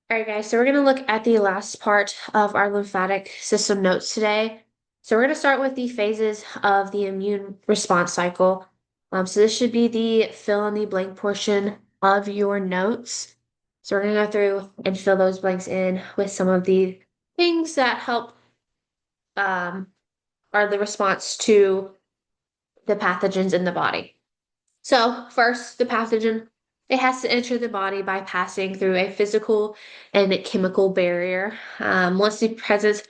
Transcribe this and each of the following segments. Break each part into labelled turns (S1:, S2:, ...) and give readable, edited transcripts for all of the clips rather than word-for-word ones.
S1: All right, guys, so we're going to look at the last part of our lymphatic system notes today. So we're going to start with the phases of the immune response cycle. So this should be the fill in the blank portion of your notes. So we're going to go through and fill those blanks in with some of the things that help um, are the response to the pathogens in the body. So, first, the pathogen, it has to enter the body by passing through a physical and a chemical barrier. Once the presence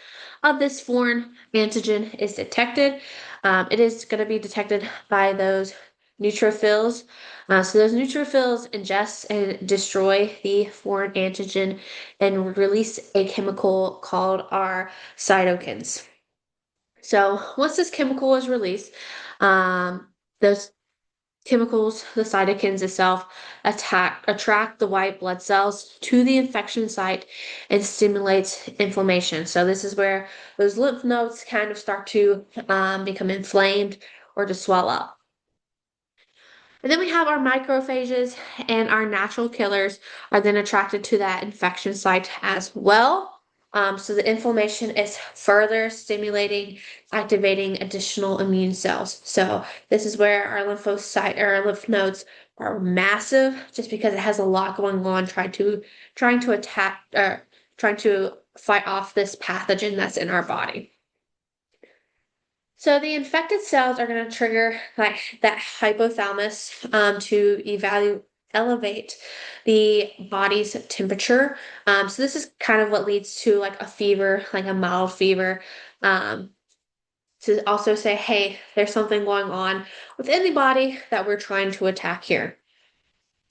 S1: of this foreign antigen is detected, it is going to be detected by those neutrophils. So those neutrophils ingest and destroy the foreign antigen and release a chemical called our cytokines. So once this chemical is released, those chemicals, the cytokines itself, attract the white blood cells to the infection site and stimulates inflammation. So this is where those lymph nodes kind of start to become inflamed or to swell up. And then we have our macrophages and our natural killers are then attracted to that infection site as well. So the inflammation is further stimulating, activating additional immune cells. So this is where our lymphocyte or our lymph nodes are massive, just because it has a lot going on, trying to attack or trying to fight off this pathogen that's in our body. So the infected cells are going to trigger like that hypothalamus to elevate the body's temperature. So this is kind of what leads to like a fever, like a mild fever. Um, to also say, hey, there's something going on within the body that we're trying to attack here.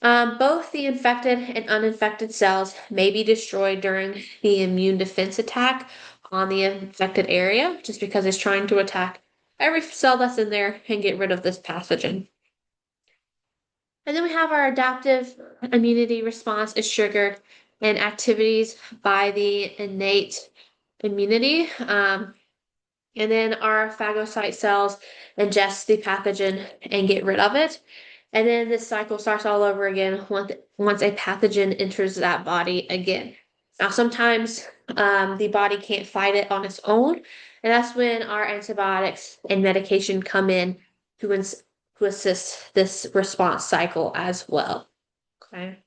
S1: Both the infected and uninfected cells may be destroyed during the immune defense attack on the infected area, just because it's trying to attack every cell that's in there and get rid of this pathogen. And then we have our adaptive immunity response is triggered in activities by the innate immunity. And then our phagocyte cells ingest the pathogen and get rid of it. And then this cycle starts all over again once a pathogen enters that body again. Now, sometimes the body can't fight it on its own, and that's when our antibiotics and medication come in to assist this response cycle as well. Okay.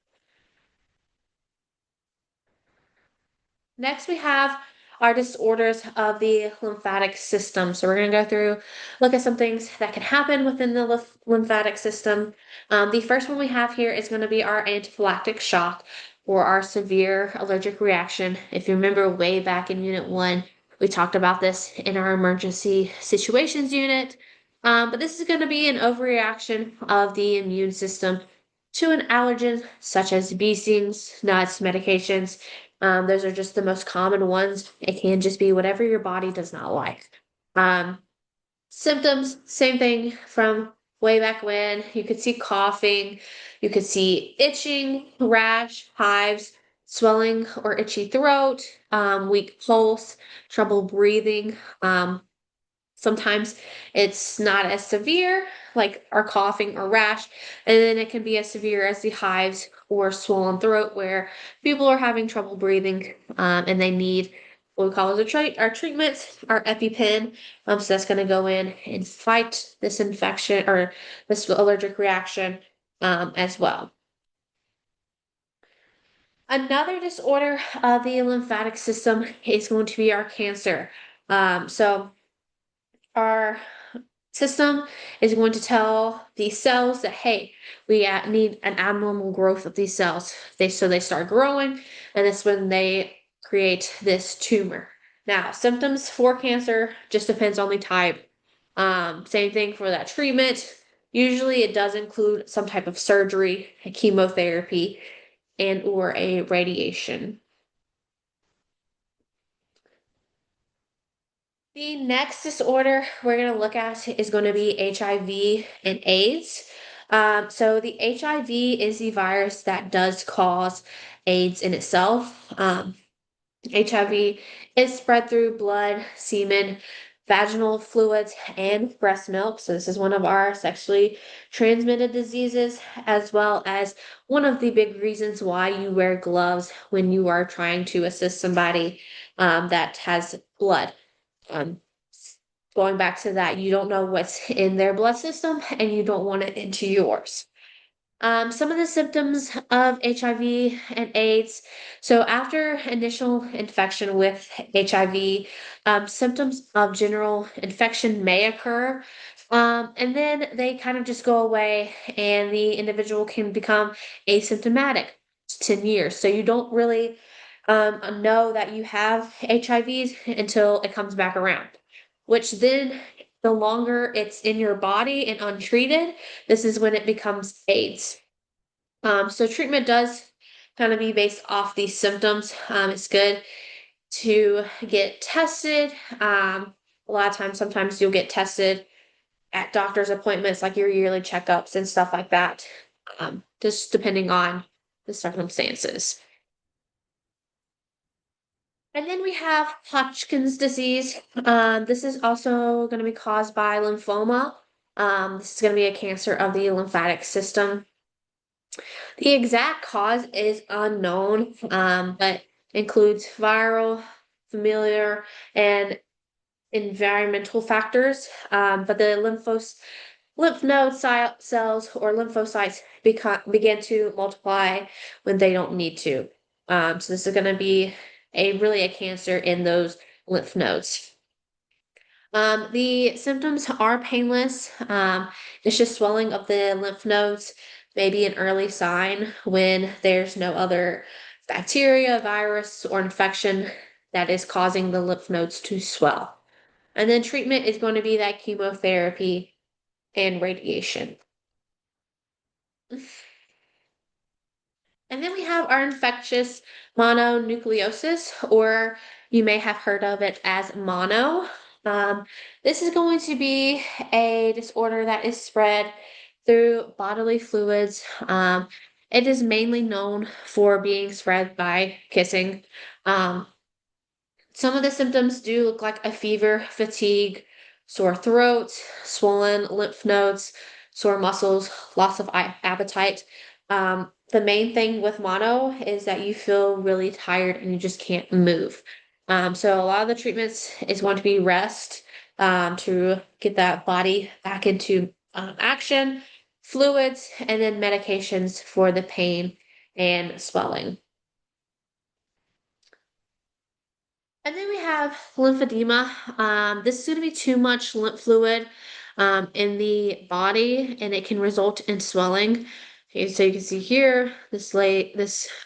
S1: Next, we have our disorders of the lymphatic system. So we're going to go through, look at some things that can happen within the lymphatic system. The first one we have here is going to be our anaphylactic shock or our severe allergic reaction. If you remember way back in Unit 1, we talked about this in our emergency situations unit. But this is going to be an overreaction of the immune system to an allergen such as bee stings, nuts, medications. Those are just the most common ones. It can just be whatever your body does not like. Um, Symptoms, same thing from way back when. You could see coughing, you could see itching, rash, hives, swelling or itchy throat, weak pulse, trouble breathing. Sometimes it's not as severe, like our coughing or rash, and then it can be as severe as the hives or swollen throat, where people are having trouble breathing, and they need what we call as our treatments, our EpiPen. So that's going to go in and fight this infection or this allergic reaction, as well. Another disorder of the lymphatic system is going to be our cancer. So our system is going to tell these cells that, hey, we need an abnormal growth of these cells. So they start growing, and that's when they create this tumor. Now, symptoms for cancer just depends on the type. Same thing for that treatment. Usually it does include some type of surgery, a chemotherapy, and or a radiation. The next disorder we're going to look at is going to be HIV and AIDS. So the HIV is the virus that does cause AIDS in itself. HIV is spread through blood, semen, vaginal fluids, and breast milk. So this is one of our sexually transmitted diseases, as well as one of the big reasons why you wear gloves when you are trying to assist somebody that has blood. Um, Going back to that, you don't know what's in their blood system and you don't want it into yours. Some of the symptoms of HIV and AIDS. So, after initial infection with HIV, symptoms of general infection may occur. And then they kind of just go away, and the individual can become asymptomatic 10 years. So, you don't really know that you have HIVs until it comes back around, which then the longer it's in your body and untreated, this is when it becomes AIDS. So treatment does kind of be based off these symptoms. It's good to get tested. A lot of times, sometimes you'll get tested at doctor's appointments, like your yearly checkups and stuff like that, just depending on the circumstances. And then we have Hodgkin's disease. This is also going to be caused by lymphoma. This is going to be a cancer of the lymphatic system. The exact cause is unknown, but includes viral, familiar, and environmental factors. But the lymph node cells or lymphocytes begin to multiply when they don't need to. So this is going to be really a cancer in those lymph nodes. The symptoms are painless. It's just swelling of the lymph nodes, maybe an early sign when there's no other bacteria, virus, or infection that is causing the lymph nodes to swell. And then treatment is going to be that chemotherapy and radiation. And then we have our infectious mononucleosis, or you may have heard of it as mono. Um, this is going to be a disorder that is spread through bodily fluids. It is mainly known for being spread by kissing. Um, some of the symptoms do look like a fever, fatigue, sore throat, swollen lymph nodes, sore muscles, loss of appetite. The main thing with mono is that you feel really tired and you just can't move. So a lot of the treatments is going to be rest to get that body back into action, fluids, and then medications for the pain and swelling. And then we have lymphedema. This is going to be too much lymph fluid in the body, and it can result in swelling. Okay, so you can see here, this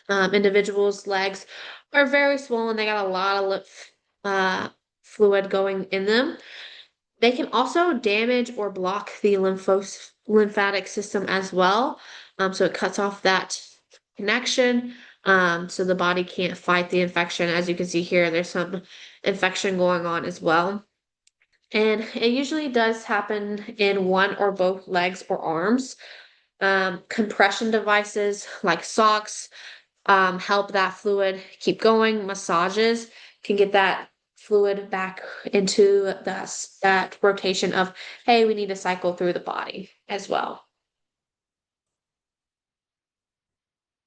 S1: individual's legs are very swollen. They got a lot of lymph fluid going in them. They can also damage or block the lymphatic system as well. So it cuts off that connection. So the body can't fight the infection. As you can see here, there's some infection going on as well. And it usually does happen in one or both legs or arms. Compression devices like socks help that fluid keep going. Massages can get that fluid back into that rotation of, hey, we need to cycle through the body as well.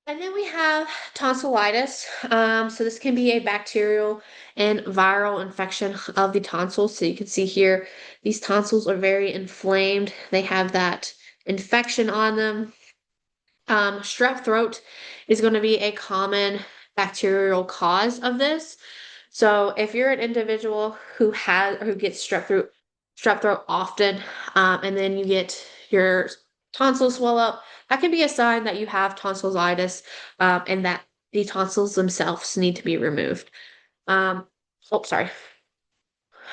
S1: And then we have tonsillitis. So this can be a bacterial and viral infection of the tonsils. So you can see here, these tonsils are very inflamed. They have that infection on them. Strep throat is going to be a common bacterial cause of this. So if you're an individual who gets strep throat often, and then you get your tonsils swell up, that can be a sign that you have tonsillitis, and that the tonsils themselves need to be removed. Oh, sorry.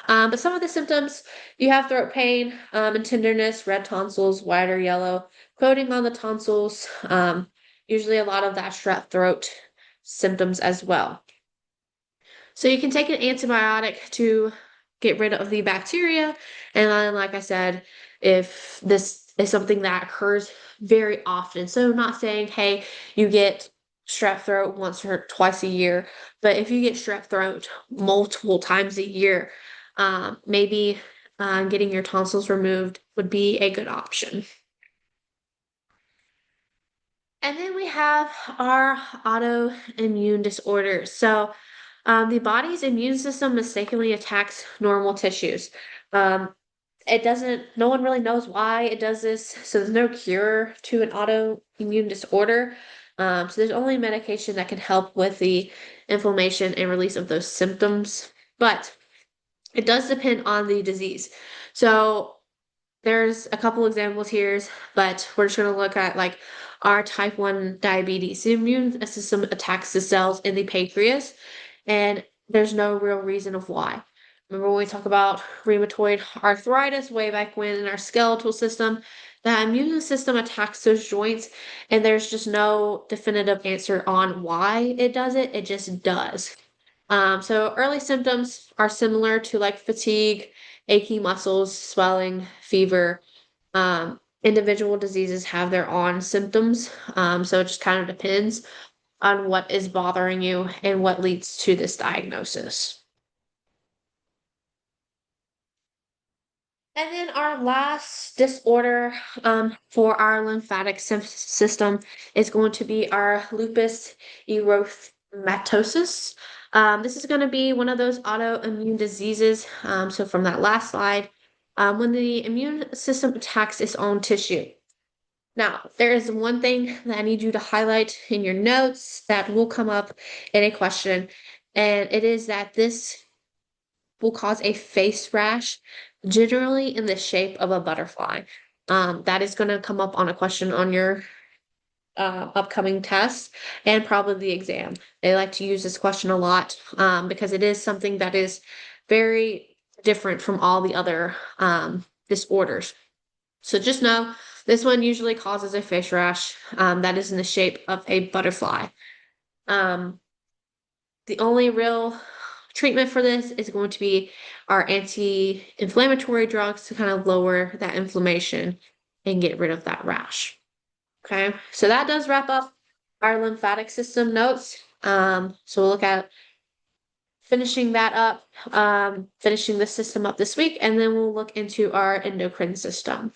S1: But some of the symptoms, you have throat pain, and tenderness, red tonsils, white or yellow, coating on the tonsils, usually a lot of that strep throat symptoms as well. So you can take an antibiotic to get rid of the bacteria. And then, like I said, if this is something that occurs very often, so not saying, hey, you get strep throat once or twice a year, but if you get strep throat multiple times a year, maybe getting your tonsils removed would be a good option. And then we have our autoimmune disorders. So, the body's immune system mistakenly attacks normal tissues. Um, it doesn't, no one really knows why it does this. So, there's no cure to an autoimmune disorder. So, there's only medication that can help with the inflammation and release of those symptoms. But it does depend on the disease. So, there's a couple examples here, but we're just going to look at like our type 1 diabetes. The immune system attacks the cells in the pancreas, and there's no real reason of why. Remember when we talk about rheumatoid arthritis way back when in our skeletal system, the immune system attacks those joints, and there's just no definitive answer on why it does it. It just does. So early symptoms are similar to like fatigue, achy muscles, swelling, fever. Individual diseases have their own symptoms. So it just kind of depends on what is bothering you and what leads to this diagnosis. And then our last disorder for our lymphatic system is going to be our lupus erythematosus. This is going to be one of those autoimmune diseases. So from that last slide, when the immune system attacks its own tissue. Now, there is one thing that I need you to highlight in your notes that will come up in a question, and it is that this will cause a face rash, generally in the shape of a butterfly. That is going to come up on a question on your upcoming test and probably the exam. They like to use this question a lot because it is something that is very different from all the other disorders. So just know this one usually causes a face rash that is in the shape of a butterfly. Um, the only real treatment for this is going to be our anti-inflammatory drugs to kind of lower that inflammation and get rid of that rash. Okay, so that does wrap up our lymphatic system notes. So we'll look at finishing that up, finishing the system up this week, and then we'll look into our endocrine system.